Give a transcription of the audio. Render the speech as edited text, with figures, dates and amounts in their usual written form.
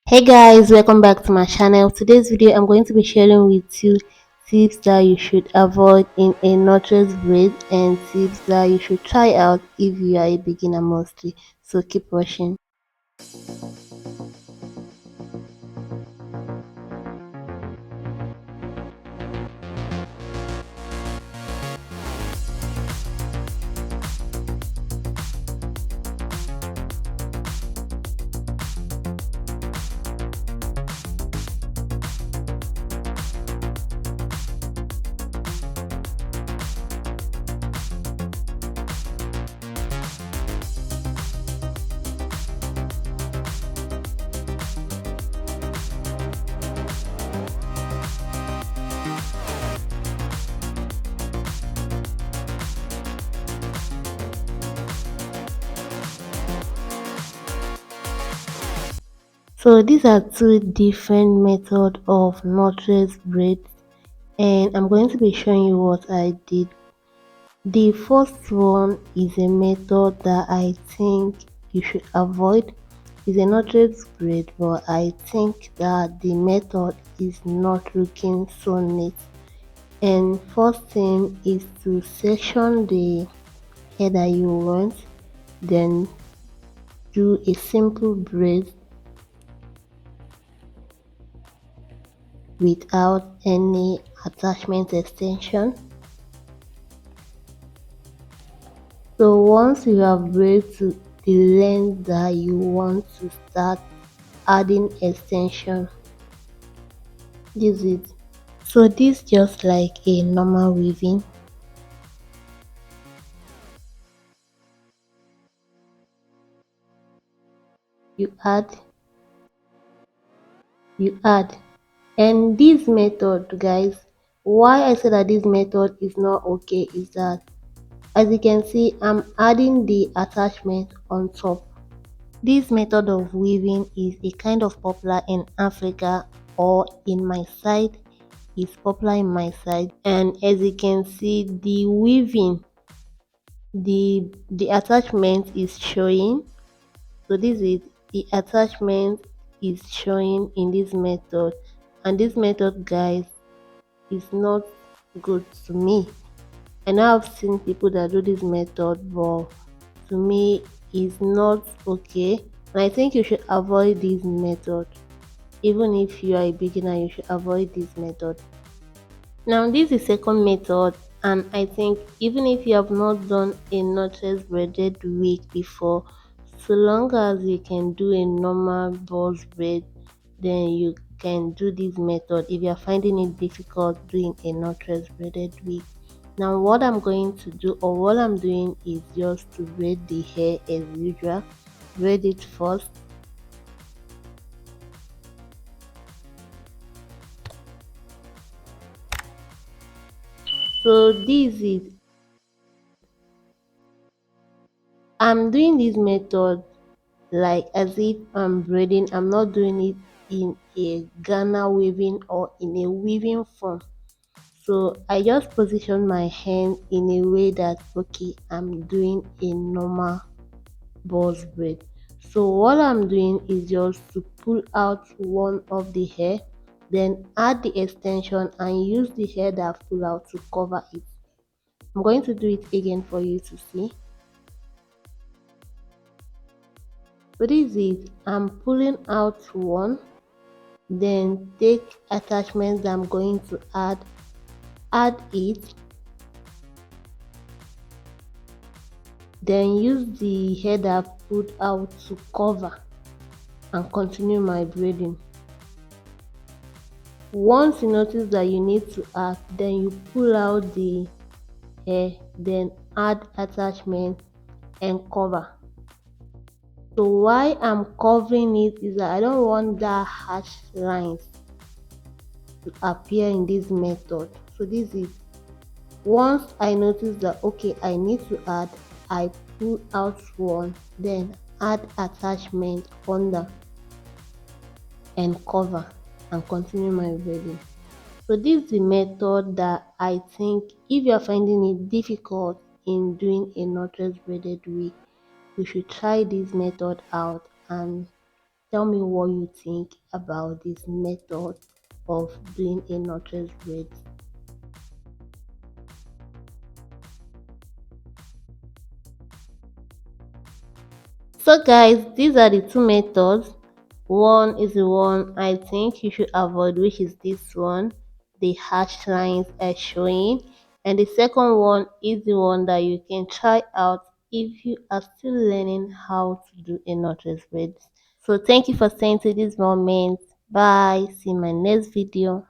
Hey guys, welcome back to my channel. Today's video I'm going to be sharing with you tips that you should avoid in a knotless braid and tips that you should try out if you are a beginner mostly. So keep watching. So these are two different methods of knotless braids and I'm going to be showing you what I did. The first one is a method that I think you should avoid. It's a knotless braid, but I think that the method is not looking so neat. And first thing is to section the hair that you want, then do a simple braid without any attachment extension. So once you have braided to the length that you want to start adding extension, this is it. So this just like a normal weaving. You add, you add. And this method, guys, why I say that this method is not okay is that as you can see, I'm adding the attachment on top. This method of weaving is a kind of popular in Africa or in my side. Is popular in my side, and as you can see, the weaving, the attachment is showing. So this is the attachment is showing in this method, and this method, guys, is not good to me. I know I've seen people that do this method, but to me it's not okay, and I think you should avoid this method. Even if you are a beginner, you should avoid this method. Now this is second method, and I think even if you have not done a knotless braided wig before, so long as you can do a normal boss braid, then you can do this method if you are finding it difficult doing a knotless braided wig. Now what I'm going to do, or what I'm doing, is just to braid the hair as usual. Braid it first. So this is, I'm doing this method like as if I'm braiding. I'm not doing it in a Ghana weaving or in a weaving form. So I just position my hand in a way that okay, I'm doing a normal boss braid. So what I'm doing is just to pull out one of the hair, then add the extension and use the hair that I've pulled out to cover it. I'm going to do it again for you to see. So this is, I'm pulling out one, then take attachments that I'm going to add it, then use the hair that I've put out to cover and continue my braiding. Once you notice that you need to add, then you pull out the hair, then add attachment and cover. So why I'm covering it is that I don't want that harsh lines to appear in this method. So this is, once I notice that okay, I need to add, I pull out one, then add attachment under and cover and continue my braiding. So this is the method that I think if you are finding it difficult in doing a knotless braided wig, you should try this method out and Tell me what you think about this method of doing a knotless braid. So guys, these are the two methods. One is the one I think you should avoid, which is this one. The hatch lines are showing. And the second one is the one that you can try out if you are still learning how to do a knotless braid. So thank you for staying to this moment. Bye. See you in my next video.